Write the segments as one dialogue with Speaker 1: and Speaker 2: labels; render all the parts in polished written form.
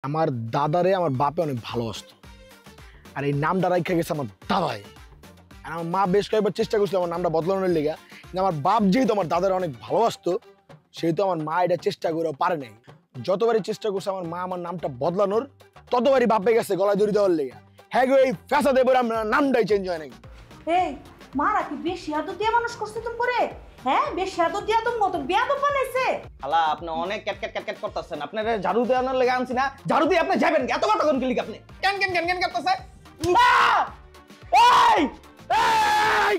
Speaker 1: আমার দাদারে আমার বাপে অনেক ভালোবাসতো, আর এই নামটা রাখা গেছে আমার দাদাই। আর আমার মা বেশ কয়েকবার চেষ্টা করছিল আমার নামটা বদলানোর লেগে, কিন্তু আমার বাপ যেহেতু আমার দাদারে অনেক ভালোবাসতো সেহেতু আমার মা এটা চেষ্টা করেও পারে নাই। যতবারই চেষ্টা করছে আমার মা আমার নামটা বদলানোর, ততবারই বাপে গেছে গলায় দড়ি দেওয়ার লেগে। হ্যাঁ গো, এই ফ্যাসা দেবর আমরা নামটাই চেঞ্জ হয় নাই।
Speaker 2: এই মারা কি বেশি আদর দিয়ে মানুষ করছে তুমি করে? হ্যাঁ, বেশি আদর দিয়া তুমি মত বেয়াদব বানাইছে।
Speaker 3: খালা আপনি অনেক ক্যাট ক্যাট ক্যাট ক্যাট করতেছেন। আপনার ঝাড়ু দেওয়ানোর লেগে আনছি না, ঝাড়ু দিয়ে আপনি যাবেন এত কথা কোন কিলিক আপনি কেন কেন কেন কেন করতেছে? এই
Speaker 1: এই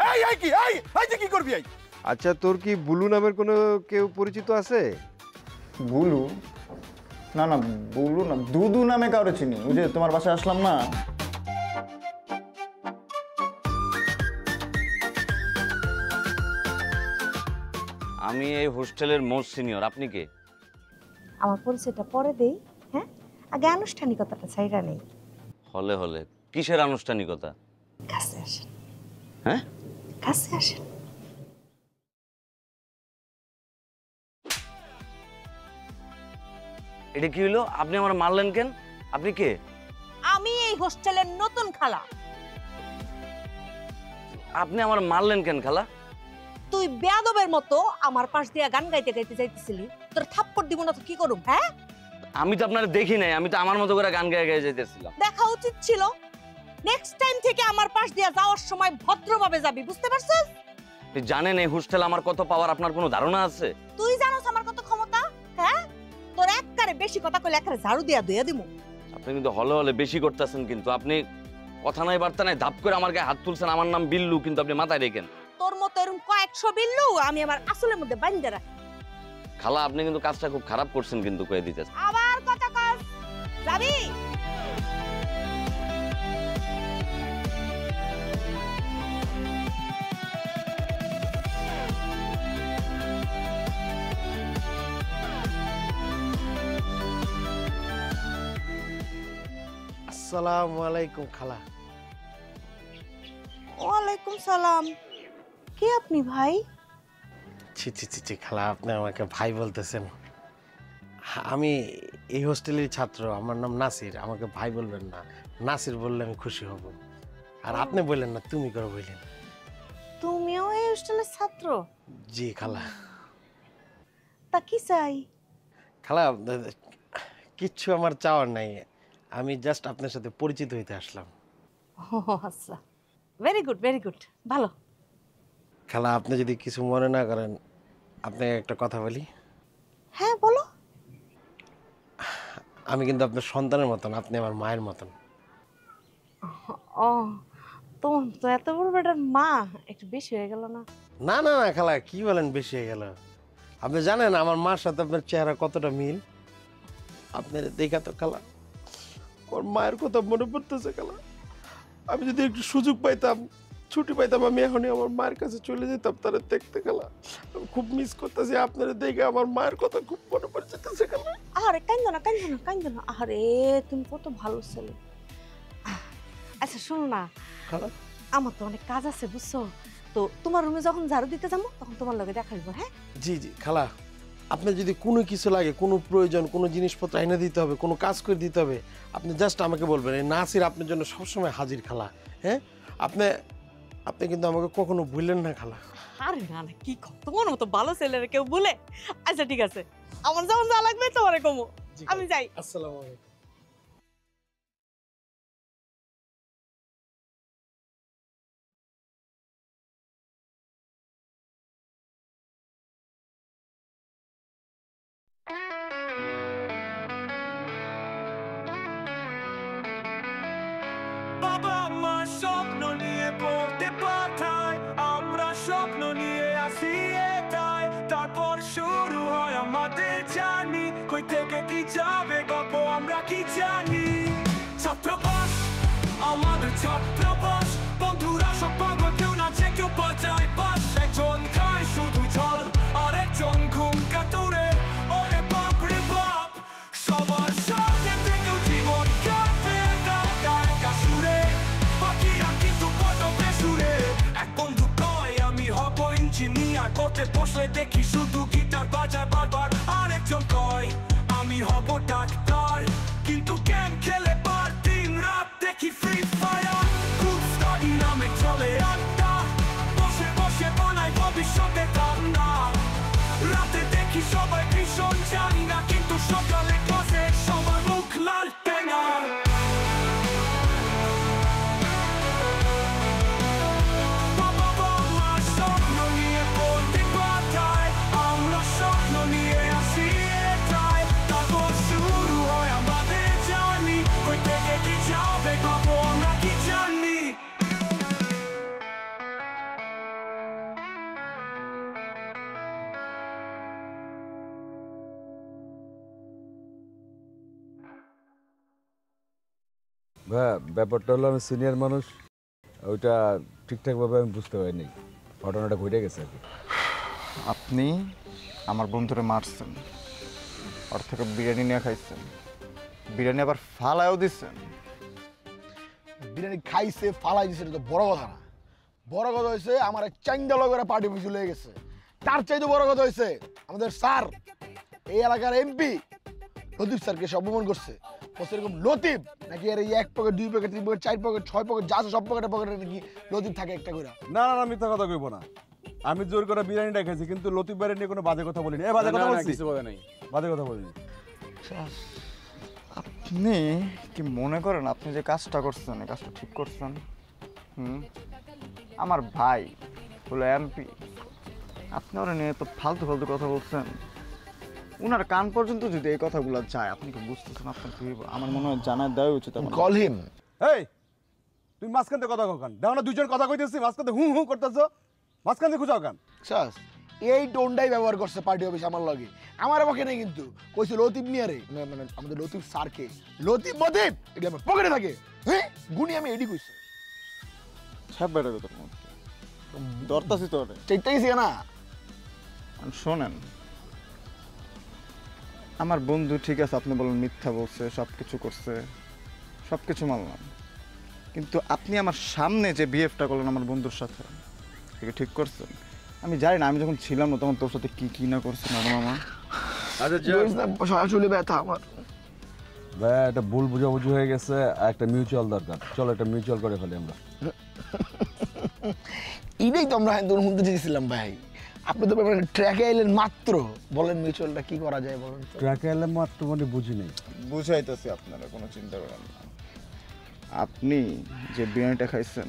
Speaker 1: এই এই কি এই এই যে কি করবি? এই
Speaker 4: আচ্ছা, তোর কি বুলু নামের কোনো কেউ পরিচিত আছে?
Speaker 5: বুলু? না না, বুলু না, দুদু নামে কাউরে চিনি। ওই যে তোমার বাসায় আসলাম না,
Speaker 6: আমি এই হোস্টেলের মোস্ট সিনিয়র। আপনি কে?
Speaker 2: আমার পরিচয়টা পরে দেই। হ্যাঁ, আগে আনুষ্ঠানিকতাটা ছাইরা নেই।
Speaker 6: হলে হলে কিসের আনুষ্ঠানিকতা?
Speaker 2: কাছে আসেন।
Speaker 6: হ্যাঁ,
Speaker 2: কাছে আসেন।
Speaker 6: এটা কি হলো? আপনি আমার মারলেন কেন? আপনি কে?
Speaker 2: আমি এই হোস্টেলের নতুন খালা।
Speaker 6: আপনি আমার মারলেন কেন খালা?
Speaker 2: তুই বেয়াদবের মতো আমার পাশ দিয়া গান গাইতে গাইতে যাইতেছিলি, তোর থাপ্পড় দিব না তো কি করুম? হ্যাঁ,
Speaker 6: আমি তো আপনার দেখি নাই, আমি তো আমার মতো করে গান গায়ে গায়ে যাইতেছিলাম।
Speaker 2: দেখা উচিত ছিল। নেক্সট টাইম থেকে আমার পাশ দিয়া যাওয়ার সময় ভদ্রভাবে যাবি, বুঝতে পারছিস?
Speaker 6: আপনি জানেন এই হোস্টেল আমার কত পাওয়ার? আপনার কোনো ধারণা আছে?
Speaker 2: তুই জানোস আমার কত ক্ষমতা? হ্যাঁ, তোর একবারে বেশি কথা কইলে একবারে ঝাড়ু দিয়া ধুইয়া দিমু।
Speaker 6: আপনি কিন্তু হলে হলে বেশি করতেছেন। কিন্তু আপনি কথা নাই বার্তা নাই ধাপ করে আমার গায়ে হাত তুলছেন। আমার নাম বিল্লু, কিন্তু আপনি মাথায় রেখেন।
Speaker 2: তোর মতো এরকম কয়েকশো বিল্লু আমি আমার আসলের মধ্যে বাইন্ধে রাখি।
Speaker 6: খালা আপনি কিন্তু কাজটা খুব খারাপ করছেন, কিন্তু কয়ে দিতেছেন।
Speaker 2: আবার কথা কস, যাবি?
Speaker 1: আসসালামু আলাইকুম খালা।
Speaker 2: ওয়ালাইকুম সালাম। কে আপনি ভাই?
Speaker 7: ছি ছি ছি ছি খালা, আপনি আমাকে ভাই বলতেছেন? আমি এই হোস্টেলের ছাত্র, আমার নাম নাসির। আমাকে ভাই বলবেন না, নাসির বললে আমি খুশি হব। আর আপনি বললেন না, তুমি করে বললেন।
Speaker 2: তুমিও এই হোস্টেলের ছাত্র?
Speaker 7: জি খালা।
Speaker 2: তা কি চাই?
Speaker 7: খালা কিচ্ছু আমার চাওয়ার নাই, আমি জাস্ট আপনার সাথে পরিচিত হইতে আসলাম।
Speaker 2: ও আচ্ছা, ভেরি গুড ভেরি গুড, ভালো।
Speaker 7: খালা আপনি যদি কিছু মনে না করেন, আপনাকে একটা কথা বলি।
Speaker 2: হ্যাঁ বলো।
Speaker 7: আমি কিন্তু আপনার সন্তানের মতন, আপনি আমার মায়ের মতন।
Speaker 2: ও, তোমার তো এত বড় বেটার মা, একটু বেশি হয়ে গেল না?
Speaker 7: না না না খালা, কি বলেন বেশি হয়ে গেল? আপনি জানেন আমার মার সাথে আপনার চেহারা কতটা মিল। আপনার দেখা তো খালা ওর মায়ের কথা মনে পড়তেছে খালা। আমি যদি একটু সুযোগ পাইতাম, ছুটি পাইতাম, আমি এখনই আমার মায়ের কাছে চলে যেতাম তারা দেখতে খালা। আমি খুব মিস করতেছি আপনারা দেখে, আমার মায়ের কথা খুব মনে পড়তেছে খালা।
Speaker 2: আরে কান্দো না কান্দো না কান্দো না, আরে তুমি কত ভালো ছেলে। আচ্ছা শোনো না
Speaker 7: খালা,
Speaker 2: আমার তো অনেক কাজ আছে বুঝছো, তো তোমার রুমে যখন ঝাড়ু দিতে যাবো তখন তোমার লগে দেখা হইব। হ্যাঁ
Speaker 7: জি জি খালা, আপনার যদি কোনো কিছু লাগে, কোনো প্রয়োজন, কোনো জিনিসপত্র এনে দিতে হবে, কোনো কাজ করে দিতে হবে, আপনি জাস্ট আমাকে বলবেন। এই নাসির আপনার জন্য সবসময় হাজির খালা। হ্যাঁ, আপনি আপনি কিন্তু আমাকে কখনো ভুললেন না খালা।
Speaker 2: আরে না না, কি কর, তোমার মতো ভালো ছেলেরা কেউ বলে? আচ্ছা ঠিক আছে, আমার যখন যা লাগবে তোমারে কমো। আমি যাই।
Speaker 7: আসসালামু আলাইকুম।
Speaker 8: বাবা মা স্বপ্ন নিয়ে পড়তে পাঠায়, আমরা স্বপ্ন নিয়ে আসি এটাই। তারপর শুরু হয় আমাদের জার্নি, কই থেকে কি যাবে গল্প আমরা কি জানি। ছাত্রাবাস আমাদের ছাত্রাবাস, বন্ধুরা সব পাগল, কেউ নাচে কেউ বাজায় বাস। একজন খায় শুধু জল, আরেকজন ঘুম কাতুরে। ওরে বাপ রে বাপ, সবার সাথে থেকেও জীবন কাটে একা একা সুরে। বাকিরা কিন্তু বড় বেসুরে। এক বন্ধু কয় আমি হব ইঞ্জিনিয়ার, করতে বসলে দেখি শুধু গিটার বাজায় বারবার। আরেকজন কয় আমি হব ডাক্তার। সবাই ভীষণ জানি না, কিন্তু সকালে ক্লাসে সবার মুখ লাল টেঙা। বাবা মার স্বপ্ন নিয়ে পড়তে পাঠায়, আমরা স্বপ্ন নিয়ে আসি এটাই, তারপর শুরু হয় আমাদের জার্নি, কই থেকে কি যাবে ভাবো আমরা কি জানি।
Speaker 9: ব্যাপারটা হলো আমি সিনিয়র মানুষ, ওইটা ঠিকঠাকভাবে আমি বুঝতে পারিনি, ঘটনাটা ঘটে গেছে আর কি।
Speaker 5: আপনি আমার বন্ধুরে মারছেন, ওর থেকে বিরিয়ানি নিয়ে খাইছেন, বিরিয়ানি আবার ফালায়ও দিচ্ছেন।
Speaker 1: বিরিয়ানি খাইছে ফালাই দিছে, এটা তো বড় কথা না। বড় কথা হয়েছে আমার এক চাইন্দা লগেরা পার্টি পিছু লেগে গেছে। তার চাইতে বড় কথা হয়েছে আমাদের স্যার, এই এলাকার এমপি লতিফ স্যারকে সে অপমান করছে। বলছে এরকম লতিফ নাকি আর এই 1 pocket 2 pocket 3 pocket 4 pocket 6 pocket যা আছে সব পকেটে পকেটে নাকি লতিফ থাকে একটা করে।
Speaker 9: না না না, মিথ্যা কথা কইব না, আমি জোর করে বিরিয়ানিটা খাইছি, কিন্তু লতিফ ভাইয়ের নিয়ে কোনো বাজে কথা বলিনি। এ বাজে কথা বলছি? বাজে কথা বলিনি।
Speaker 5: আপনি কি মনে করেন আপনি যে কাজটা করছেন এই কাজটা ঠিক করছেন? আমার ভাই হলো এমপি, আপনি ওরা নিয়ে তো ফালতু ফালতু কথা বলছেন। উনার কান পর্যন্ত যদি এই কথাগুলো যায়, আপনি কি বুঝতেছেন? আপনার কি আমার মনে হয় জানা দেওয়া উচিত।
Speaker 1: Call him.
Speaker 9: এই তুমি মাঝখান থেকে কথা কখান দেখো না, দুইজন কথা কইতেছি, মাঝখান থেকে হু করতেছো, মাঝখান থেকে খুঁজাও কান।
Speaker 1: স্যার এই টোনটাই ব্যবহার করছে পার্টি অফিস আমার লগে, আমার পক্ষে নেই কিন্তু। কইছে লতিফ নিয়ে রে, মানে আমাদের লতিফ স্যারকে লতিফ মতিফ এটা আমার পকেটে থাকে। হ্যাঁ গুনি আমি এডি কইছে
Speaker 5: সব বেড়ে গেল দরতাছি তো
Speaker 1: চেকটা গেছি না।
Speaker 5: শোনেন, আমার বন্ধু ঠিক আছে, আপনি বলেন মিথ্যা বলছে, সব কিছু করছে, সব কিছু মানলাম, কিন্তু আপনি আমার সামনে যে বিহেভটা করলেন আমার বন্ধুর সাথে, ঠিক করছেন? আমি জানি না আমি যখন ছিলাম না তখন তোর সাথে কি কি না করছি না মামা।
Speaker 1: আসলে ব্যথা আমার
Speaker 9: ভাই, একটা ভুল বুঝাবুঝি হয়ে গেছে, একটা মিউচুয়াল দরকার, চলো একটা মিউচুয়াল করে ফেলি আমরা।
Speaker 1: এটাই তো আমরা হ্যাঁ শুনতে চেয়েছিলাম ভাই। আপনি তো ট্র্যাকে এলেন মাত্র, বলেন মিউচুয়ালটা কি করা যায় বলেন।
Speaker 9: ট্র্যাকে এলে মাত্র মানে বুঝি নেই।
Speaker 5: বুঝাইতেছি, আপনারা কোনো চিন্তা করেন না। আপনি যে বিরিয়ানিটা খাইছেন,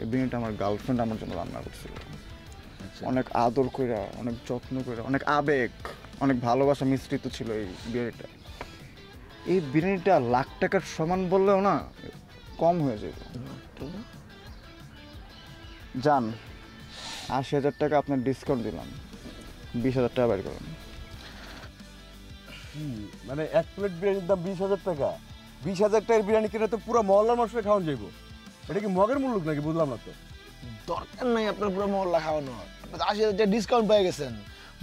Speaker 5: এই বিরিয়ানিটা আমার গার্লফ্রেন্ড আমার জন্য রান্না করছিল। অনেক আদর কইরা, অনেক যত্ন কইরা, অনেক আবেগ, অনেক ভালোবাসা মিশ্রিত ছিল এই বিরিয়ানিটা। এই বিরিয়ানিটা লাখ টাকার সমান বললেও না কম হয়ে যাবে। যান, ৮০,০০০ টাকা আপনার ডিসকাউন্ট দিলাম, ২০,০০০ টাকা বের করেন।
Speaker 9: মানে 1 প্লেট বিরিয়ানির দাম ২০,০০০ টাকা? ২০,০০০ টাকার বিরিয়ানি কিনে তো পুরো মহল্লার মানুষকে খাওয়ান যাইব। এটা কি মগের মূল্য নাকি? বুঝলাম না তো।
Speaker 1: দরকার নাই আপনার পুরো মহল্লা খাওয়ানো, ৮০,০০০ টাকা ডিসকাউন্ট পেয়ে গেছেন।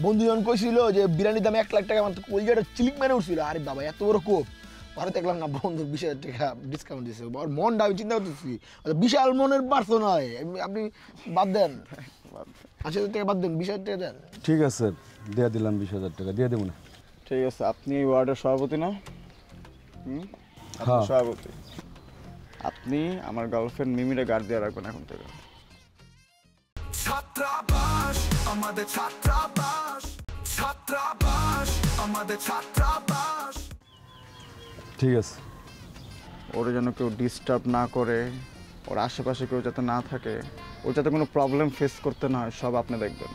Speaker 1: বন্ধুজন কইছিল যে বিরিয়ানির দাম 1 লাখ টাকা, আমার তো কলজাটা চিলিক মেরে উঠছিল। আরে বাবা এত বড় কোপ, পরে দেখলাম না বন্ধু 20,০০০ টাকা ডিসকাউন্ট দিয়েছে। ওর মনটা আমি চিন্তা করতেছি, বিশাল মনের পার্সন হয়। আপনি বাদ দেন, ৮০,০০০ টাকা বাদ দেন, 20,০০০ টাকা দেন।
Speaker 9: ঠিক আছে, দিয়ে দিলাম 20,০০০ টাকা, দিয়ে দেবো না।
Speaker 5: ঠিক আছে, আপনি এই ওয়ার্ডের সভাপতি না? আপনি সভাপতি। আপনি আমার গার্লফ্রেন্ড মিমিরে গার্ড দিয়ে রাখবেন এখন থেকে।
Speaker 8: ছাত্রাবাস আমাদের, ছাত্রাবাস, ছাত্রাবাস আমাদের, ছাত্রাবাস।
Speaker 9: ঠিক আছে।
Speaker 5: ওরা যেন কেউ ডিস্টার্ব না করে, ওর আশেপাশে কেউ যাতে না থাকে, ও যাতে কোনো প্রবলেম ফেস করতে না হয়, সব আপনি দেখবেন।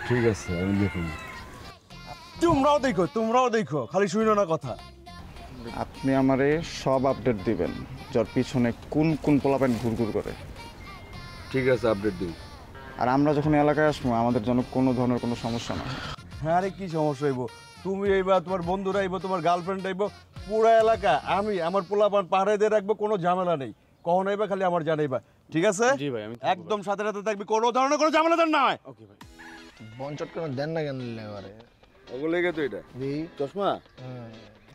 Speaker 9: ঠিক আছে, আমি দেখুন।
Speaker 7: তোমরাও দেখো, খালি শুনো না কথা।
Speaker 5: আপনি আমারে সব আপডেট দিবেন, যার পিছনে কোন কোন পোলাপাইন ঘুরঘুর করে।
Speaker 9: ঠিক আছে, আপডেট দিই।
Speaker 5: আর আমরা যখন এলাকায় আসবো আমাদের জন্য কোনো ধরনের কোনো সমস্যা না।
Speaker 9: হ্যাঁ, আরে কি সমস্যা হইব? তুমি আইবা, তোমার বন্ধুরা আইব, তোমার গার্লফ্রেন্ড আইব, পুরো এলাকা আমি আমার পোলাপান পাহাড়ে দিয়ে রাখবো, কোনো ঝামেলা নেই। কখন আইবা খালি আমার জানাইবা, ঠিক আছে?
Speaker 7: জি ভাই, আমি
Speaker 9: একদম সাথে সাথে থাকবি, কোনো ধরনের কোনো ঝামেলা দেন না হয়।
Speaker 7: ওকে ভাই।
Speaker 1: বঞ্চট করে দেন না কেন এবারে?
Speaker 9: ওগুলো লেগে তো এটা চশমা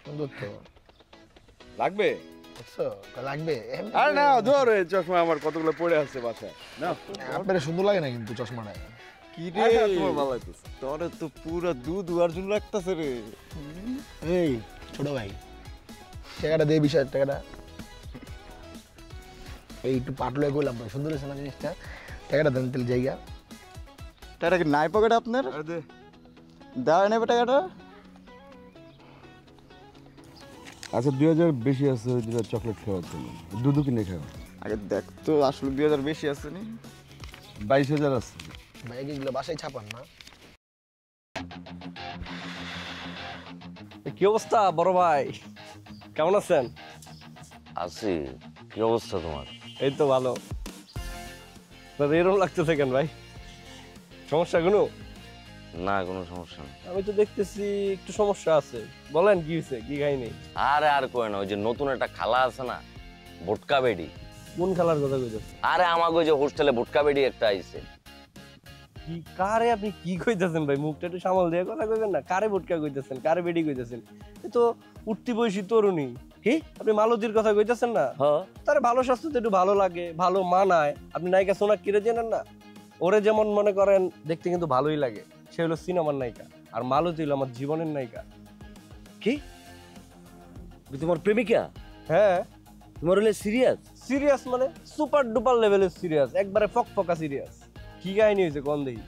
Speaker 1: সুন্দর তো
Speaker 9: লাগবে।
Speaker 1: দেখছো লাগবে?
Speaker 9: আরে না, ধর এই চশমা আমার কতগুলো পড়ে আছে বাসায়। না
Speaker 1: আপনার সুন্দর লাগে না কিন্তু চশমাটা।
Speaker 5: কি
Speaker 9: রে, তোমার ভালো লাগতেছে।
Speaker 5: তোরে তো পুরো দুধ অর্জুন লাগতেছে রে।
Speaker 1: এই ছোট ভাই, টাকাটা দে, 20,০০০ টাকাটা। এই একটু পাটলে গেলাম ভাই, সুন্দর হয়েছে না জিনিসটা? টাকাটা দেন তাহলে জায়গা।
Speaker 5: টাকা কি নাই পকেটে আপনার?
Speaker 9: আরে দে।
Speaker 5: দেওয়া নেবে টাকাটা?
Speaker 9: আচ্ছা 2000 বেশি আছে ওই দুটো চকলেট খাওয়ার জন্য, দুধু কিনে খাও।
Speaker 5: আগে দেখ তো আসলে 2000 বেশি আছে নি?
Speaker 9: 22000 আছে।
Speaker 1: ভাই এগুলো বাসায় ছাপান না?
Speaker 7: কি অবস্থা বড় ভাই, কেমন আছেন?
Speaker 6: আছি। কি অবস্থা তোমার?
Speaker 7: এই তো ভালো। এরকম লাগতেছে কেন ভাই, সমস্যা কোনো?
Speaker 6: না, কোনো সমস্যা নেই।
Speaker 7: আমি তো দেখতেছি একটু সমস্যা আছে, বলেন কি হয়েছে, কি খাইনি?
Speaker 6: আরে আর কই না, ওই যে নতুন একটা খালা আছে না, ভোটকা বেডি।
Speaker 7: কোন খেলার কথা কইতেছেন?
Speaker 6: আরে আমাকে ওই যে হোস্টেলে ভোটকা বেডি একটা আইছে।
Speaker 7: কি কারে আপনি কি কইতেছেন ভাই, মুখটা একটু সামাল দিয়ে কথা কইবেন না? কারে ভোটকা কইতেছেন, কারে বেডি কইতেছেন? এ তো উঠতি বয়সী তরুণী। কি আপনি মালতীর কথা কইতেছেন না?
Speaker 6: হ্যাঁ।
Speaker 7: তার ভালো স্বাস্থ্য তো একটু ভালো লাগে, ভালো মানায়। আপনি নায়িকা সোনা কিরে জানেন না? ওরে যেমন মনে করেন দেখতে কিন্তু ভালোই লাগে, সে হলো সিনেমার নায়িকা, আর মালতী হলো আমার জীবনের নায়িকা।
Speaker 6: কি তোমার প্রেমিকা?
Speaker 7: হ্যাঁ।
Speaker 6: তোমার হলে সিরিয়াস?
Speaker 7: সিরিয়াস মানে সুপার ডুপার লেভেলের সিরিয়াস, একবারে ফকফকা সিরিয়াস। কি কাহিনী হয়েছে কোন দেখি?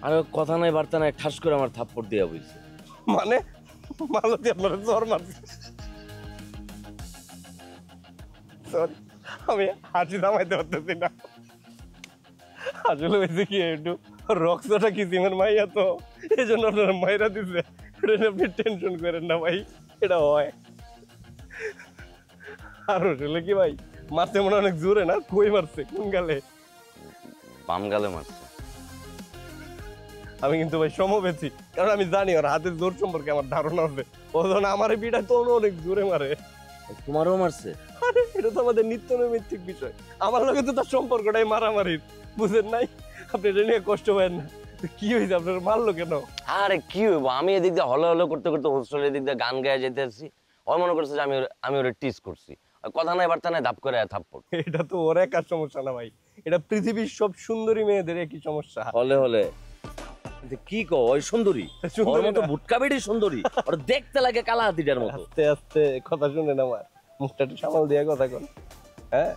Speaker 6: আরে কথা নাই বার্তা নাই, ঠাস করে আমার থাপ্পড় দিয়া বইছে।
Speaker 7: মানে মালতী আপনার জ্বর মারছে? সরি, আমি হাসি থামাইতে পারতেছি না। আসলে হয়েছে কি, একটু রক্তটা কিসিমের মাইয়া তো, এই জন্য আপনার মাইরা দিছে। এটা নিয়ে আপনি টেনশন করেন না ভাই, এটা হয়। আর আসলে কি ভাই, মারতে মনে অনেক জোরে না? কই মারছে, কোন গালে?
Speaker 6: বাম গালে মারছে।
Speaker 7: আমি কিন্তু ভাই সমবেছি, কারণ আমি জানি ওর হাতের জোর সম্পর্কে আমার ধারণা আছে। ও যখন আমার পিঠা তো অনেক জোরে মারে।
Speaker 6: তোমারও মারছে?
Speaker 7: আরে এটা তো আমাদের নিত্য নৈমিত্তিক বিষয়, আমার লগে তো তার সম্পর্কটাই মারামারির, বুঝেন নাই? আপনি এটা নিয়ে কষ্ট পাবেন না। কি হয়েছে, আপনার মারলো কেন?
Speaker 6: আরে কি হইব, আমি এদিক দিয়ে হলো হলো করতে করতে হোস্টেলের দিক দিয়ে গান গায়ে যেতে আসছি, ওই মনে করছে যে আমি ওরে টিজ করছি। কথা নাই বার্তা নাই, ধাপ করে থাপ্পড়।
Speaker 7: এটা তো ওর একার সমস্যা না ভাই, এটা পৃথিবীর সব সুন্দরী মেয়েদের একই সমস্যা।
Speaker 6: হলে হলে কি কো, ওই সুন্দরী? ওর মতো ভুটকা বেডি সুন্দরী, ওর দেখতে লাগে কালা হাতিটার মতো।
Speaker 7: আস্তে আস্তে কথা শুনেন আমার, মুখটা একটু সামাল দিয়ে কথা কন। হ্যাঁ,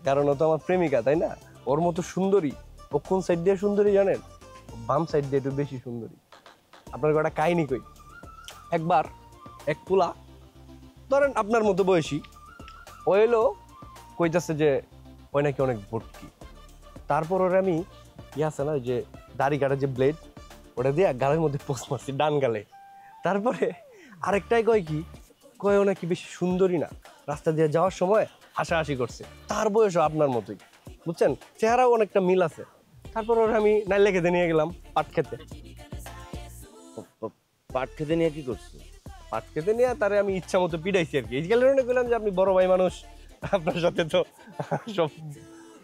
Speaker 7: কারণ ও তো আমার প্রেমিকা, তাই না? ওর মতো সুন্দরী ও কোন সাইড দিয়ে সুন্দরী জানেন? বাম সাইড দিয়ে একটু বেশি সুন্দরী। আপনার একটা কাহিনী কই। একবার এক পোলা, ধরেন আপনার মতো বয়সী, ও এলো কইতাছে যে ওই নাকি অনেক ভর্তি। তারপর ওর আমি আছে না, ওই যে দাড়ি কাটার যে ব্লেড, ওটা দিয়ে গালের মধ্যে পোস্ট মারছি, ডান গালে। তারপরে আরেকটাই কয় কি, কয় ও নাকি বেশি সুন্দরী না, রাস্তা দিয়ে যাওয়ার সময় হাসাহাসি করছে। তার বয়সও আপনার মতোই, বুঝছেন, চেহারাও অনেকটা মিল আছে। তারপর ওর আমি নাইলে খেতে নিয়ে গেলাম, পাট খেতে।
Speaker 6: পাট খেতে নিয়ে কি করছে?
Speaker 7: পাট খেতে নিয়ে তারে আমি ইচ্ছা মতো পিটাইছি আর কি। এই কারণে বললাম যে আপনি বড় ভাই মানুষ, আপনার সাথে তো সব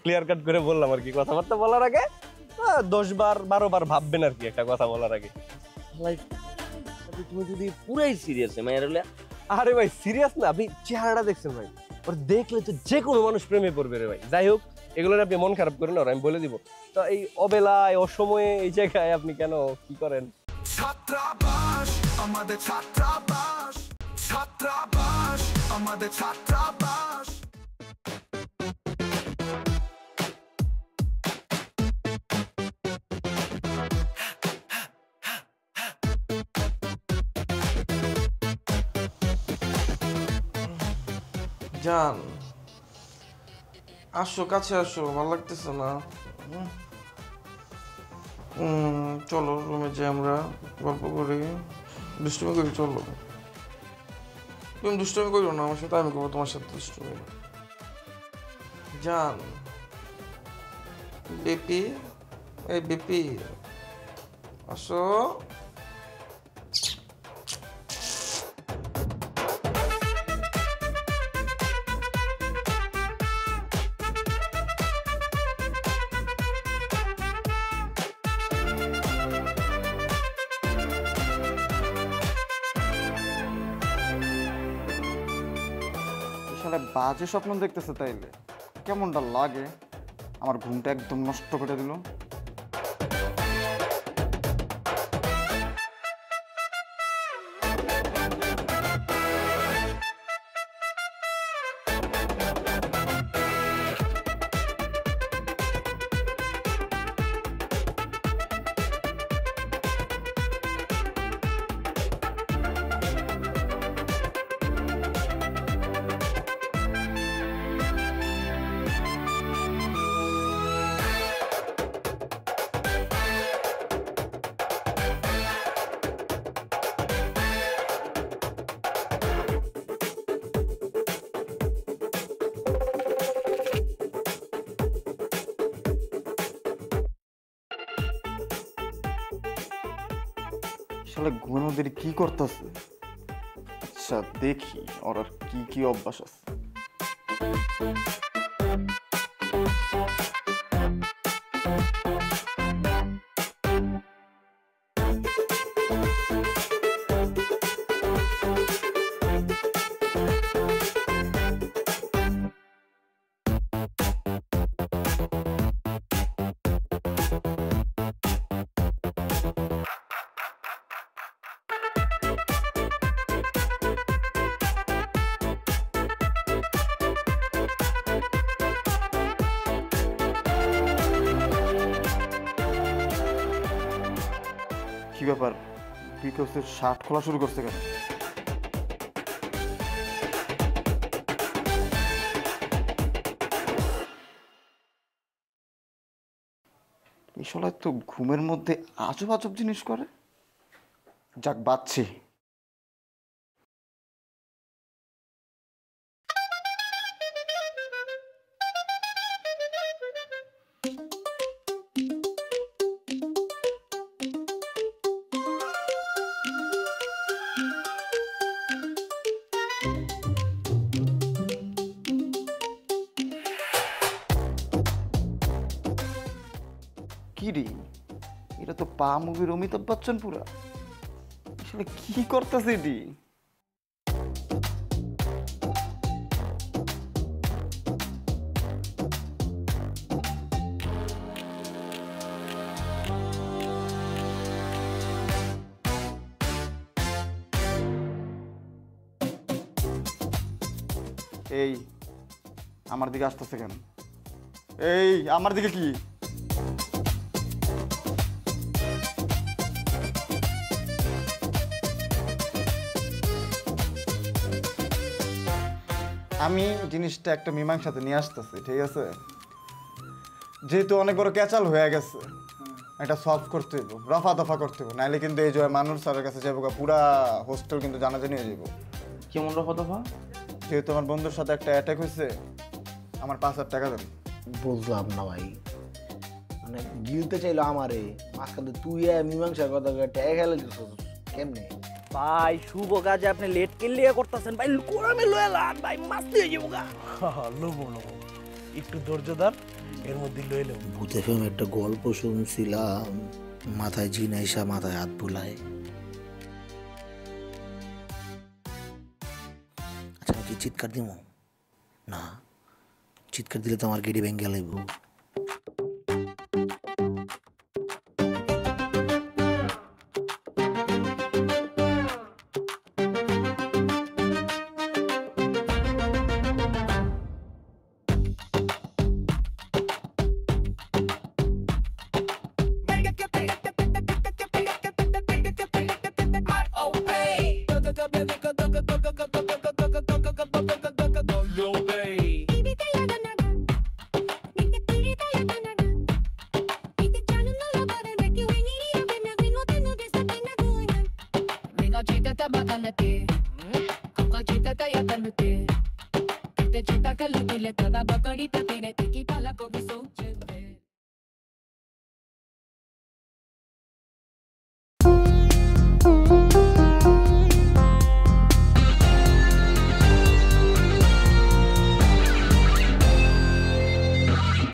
Speaker 7: ক্লিয়ার কাট করে বললাম আর কি। কথাবার্তা বলার আগে 10 বার 12 বার ভাববেন আর কি একটা কথা বলার আগে।
Speaker 6: তুমি যদি পুরাই সিরিয়াস মায়ের হলে?
Speaker 7: আরে ভাই সিরিয়াস না, আপনি চেহারাটা দেখছেন ভাই, ওর দেখলে তো যে কোনো মানুষ প্রেমে পড়বে রে ভাই। যাই হোক, এগুলো আপনি মন খারাপ করেন না, আমি বলে দিব। তো এই অবেলায় অসময়ে এই জায়গায় আপনি কেন কি করেন?
Speaker 8: ছাত্রাবাস আমাদের, ছাত্রাবাস, ছাত্রাবাস আমাদের, ছাত্রাবাস।
Speaker 10: জান আসো, কাছে আসো, ভালো লাগতেছে না। চলো রুমে যাই, আমরা গল্প করি, দুষ্টুমি করি। চলো, তুমি দুষ্টুমি করো না আমার সাথে, আমি করবো তোমার সাথে দুষ্টুমি। জান, বেপি, এই বেপি আসো।
Speaker 5: বাজে স্বপ্ন দেখতেছে, তাইলে কেমনটা লাগে? আমার ঘুমটা একদম নষ্ট করে দিল। আসলে ঘুমের মধ্যে এটি কি করতেছে? আচ্ছা দেখি ওর আর কি কি অভ্যাস আছে। কি ব্যাপার, বিকজের শার্ট খোলা শুরু করছে কেন? আসলে তো ঘুমের মধ্যে আজব আজব জিনিস করে। যাক বাচ্ছি। কি রে, এটা তো পা মুভির অমিতাভ বচ্চন পুরা। আসলে কি করতেছে এটি? এই আমার দিকে আসতেছে কেন? এই আমার দিকে কি? আমি জিনিসটা একটা মীমাংসাতে নিয়ে আসতেছি, ঠিক আছে? যেহেতু অনেক বড় ক্যাচাল হয়ে গেছে, এটা সলভ করতে হইব, রফা দফা করতে হইব, নাইলে কিন্তু এই যে মানুষ স্যারের কাছে যাবো, পুরা হোস্টেল কিন্তু জানাজানি হয়ে যাবো।
Speaker 3: কেমন রফা দফা?
Speaker 5: যেহেতু আমার বন্ধুর সাথে একটা অ্যাটাক হয়েছে, আমার 5,000 টাকা দেন।
Speaker 1: বুঝলাম না ভাই, মানে গিলতে চাইলো আমারে, মাঝখানে তুই মীমাংসার কথা ট্যাগ খেলে কেমনে?
Speaker 3: ভাই শুভ কাজে আপনি লেট কেলে করতেছেন ভাই, কোরামে লয়ে লান ভাই, মাস্তি হয়ে যাবো গা।
Speaker 7: লোবো লোবো, একটু ধৈর্য ধর, এর মধ্যে লয়ে নেব।
Speaker 1: ভূতে ফিল্ম একটা গল্প শুনছিলাম, মাথায় জিন আইসা মাথায় হাত বুলায়। আচ্ছা আমি কি চিৎকার দিব? না, চিৎকার দিলে তো আমার গেড়ি ভেঙে লাগবো।
Speaker 11: Te chita que lo que le te da bacardita, tiene tequila, la cobi so chévere.